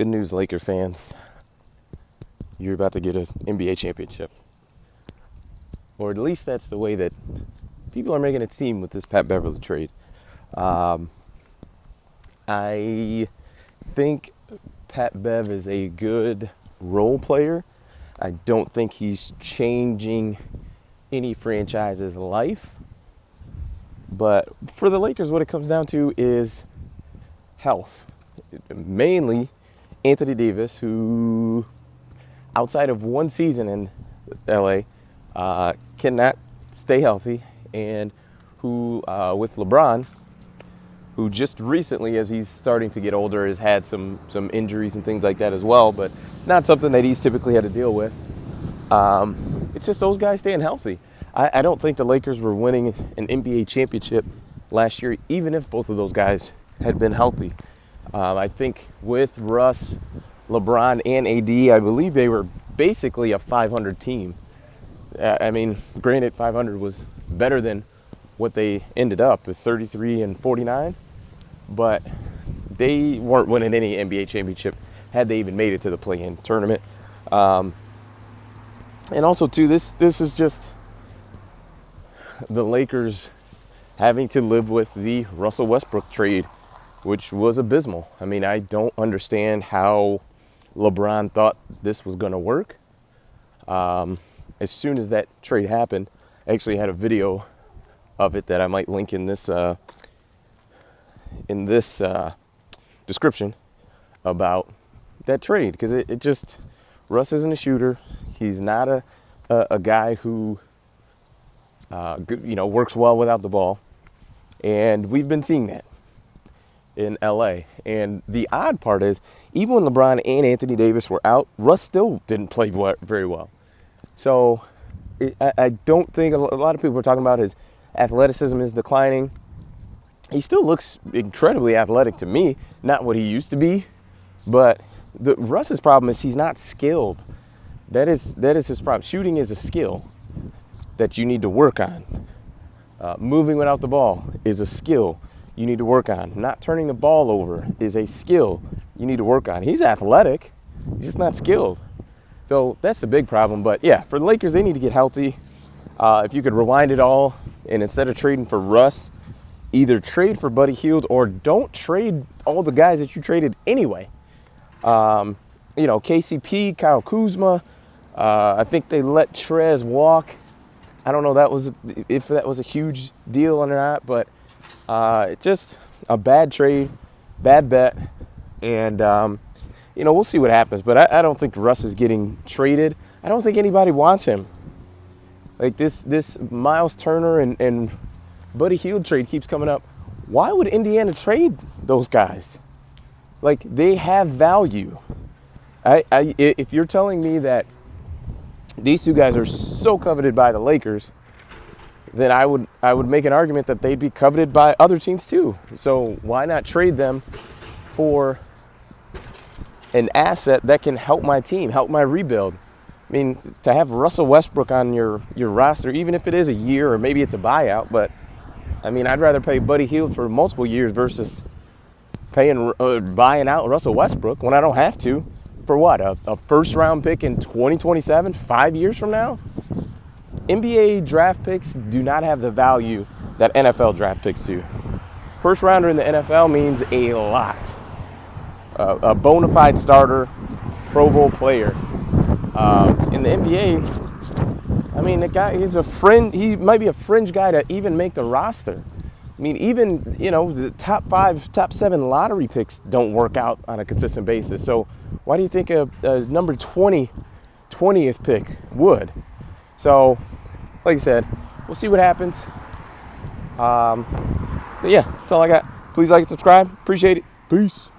Good news, Laker fans. You're about to get an NBA championship. Or at least that's the way that people are making it seem with this Pat Beverly trade. I think Pat Bev is a good role player. I don't think he's changing any franchise's life. But for the Lakers, what it comes down to is health. Mainly Anthony Davis, who outside of one season in LA, cannot stay healthy, and who with LeBron, who just recently, as he's starting to get older, has had some injuries and things like that as well, but not something that he's typically had to deal with. It's just those guys staying healthy. I don't think the Lakers were winning an NBA championship last year, even if both of those guys had been healthy. I think with Russ, LeBron, and AD, I believe they were basically a 500 team. I mean, granted, 500 was better than what they ended up with 33 and 49, but they weren't winning any NBA championship had they even made it to the play-in tournament. And also, too, this is just the Lakers having to live with the Russell Westbrook trade, which was abysmal. I mean, I don't understand how LeBron thought this was going to work. As soon as that trade happened, I actually had a video of it that I might link in this description about that trade, because it just, Russ isn't a shooter. He's not a guy who works well without the ball, and we've been seeing that in LA. And the odd part is, even when LeBron and Anthony Davis were out, Russ still didn't play very well. So I don't think, a lot of people are talking about his athleticism is declining. He still looks incredibly athletic to me, not what he used to be, but Russ's problem is he's not skilled. That is his problem. Shooting is a skill that you need to work on. Moving without the ball is a skill you need to work on. Not turning the ball over is a skill you need to work on. He's athletic, he's just not skilled. So that's the big problem. But yeah, for the Lakers, they need to get healthy. If you could rewind it all, and instead of trading for Russ, either trade for Buddy Hield or don't trade all the guys that you traded anyway. KCP, Kyle Kuzma. I think they let Trez walk. I don't know if that was a huge deal or not, but just a bad trade, bad bet, and we'll see what happens. But I don't think Russ is getting traded. I don't think anybody wants him. Like this Miles Turner and Buddy Hield trade keeps coming up. Why would Indiana trade those guys? Like, they have value. If you're telling me that these two guys are so coveted by the Lakers, then I would make an argument that they'd be coveted by other teams too. So why not trade them for an asset that can help my team, help my rebuild? I mean, to have Russell Westbrook on your roster, even if it is a year or maybe it's a buyout, but I mean, I'd rather pay Buddy Hield for multiple years versus buying out Russell Westbrook when I don't have to. For what? A first round pick in 2027, 5 years from now? NBA draft picks do not have the value that NFL draft picks do. First rounder in the NFL means a lot. A bona fide starter, Pro Bowl player. In the NBA, I mean, the guy is a friend. He might be a fringe guy to even make the roster. I mean, even, the top 5, top 7 lottery picks don't work out on a consistent basis. So why do you think a number 20th pick would? So, like I said, we'll see what happens. But yeah, that's all I got. Please like and subscribe. Appreciate it. Peace.